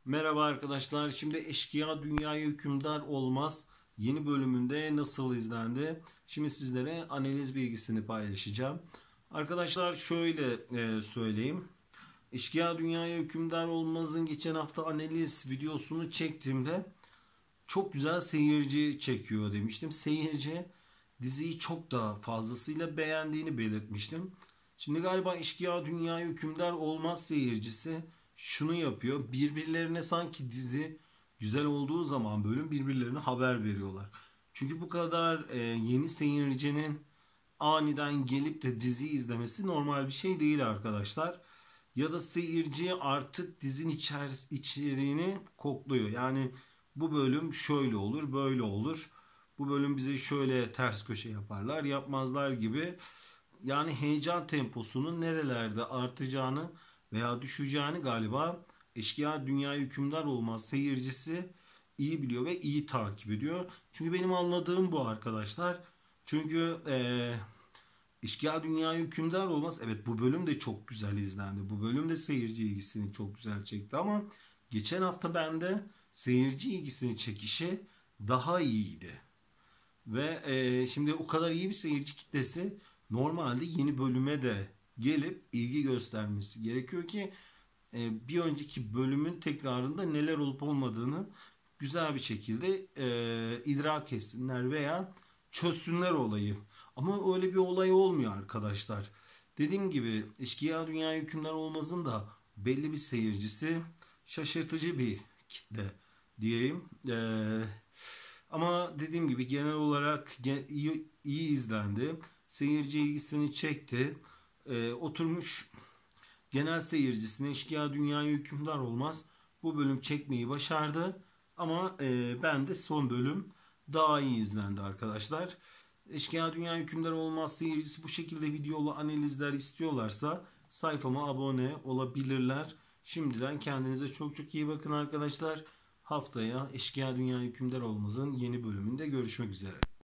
Merhaba arkadaşlar. Şimdi Eşkıya Dünyaya Hükümdar Olmaz yeni bölümünde nasıl izlendi? Şimdi sizlere analiz bilgisini paylaşacağım. Arkadaşlar şöyle söyleyeyim. Eşkıya Dünyaya Hükümdar Olmaz'ın geçen hafta analiz videosunu çektiğimde çok güzel seyirci çekiyor demiştim. Seyirci diziyi çok daha fazlasıyla beğendiğini belirtmiştim. Şimdi galiba Eşkıya Dünyaya Hükümdar Olmaz seyircisi şunu yapıyor. Birbirlerine sanki dizi güzel olduğu zaman bölüm birbirlerine haber veriyorlar. Çünkü bu kadar yeni seyircinin aniden gelip de dizi izlemesi normal bir şey değil arkadaşlar. Ya da seyirci artık dizinin içeriğini kokluyor. Yani bu bölüm şöyle olur, böyle olur. Bu bölüm bize şöyle ters köşe yaparlar, yapmazlar gibi. Yani heyecan temposunun nerelerde artacağını veya düşeceğini galiba Eşkıya Dünyaya Hükümdar Olmaz seyircisi iyi biliyor ve iyi takip ediyor. Çünkü benim anladığım bu arkadaşlar. Çünkü İşgal Dünyaya Hükümdar Olmaz. Evet, bu bölüm de çok güzel izlendi. Bu bölüm de seyirci ilgisini çok güzel çekti ama geçen hafta bende seyirci ilgisini çekişi daha iyiydi. Ve şimdi o kadar iyi bir seyirci kitlesi normalde yeni bölüme de gelip ilgi göstermesi gerekiyor ki bir önceki bölümün tekrarında neler olup olmadığını güzel bir şekilde idrak etsinler veya çözsünler olayı. Ama öyle bir olay olmuyor arkadaşlar. Dediğim gibi Eşkıya Dünyaya Hükümdar Olmaz'ın da belli bir seyircisi, şaşırtıcı bir kitle diyeyim. Ama dediğim gibi genel olarak iyi izlendi. Seyirci ilgisini çekti. Oturmuş genel seyircisine Eşkıya Dünyaya Hükümdar Olmaz bu bölüm çekmeyi başardı. Ama ben de son bölüm daha iyi izlendi arkadaşlar. Eşkıya Dünyaya Hükümdar Olmaz seyircisi bu şekilde videolu analizler istiyorlarsa sayfama abone olabilirler. Şimdiden kendinize çok çok iyi bakın arkadaşlar. Haftaya Eşkıya Dünyaya Hükümdar Olmaz'ın yeni bölümünde görüşmek üzere.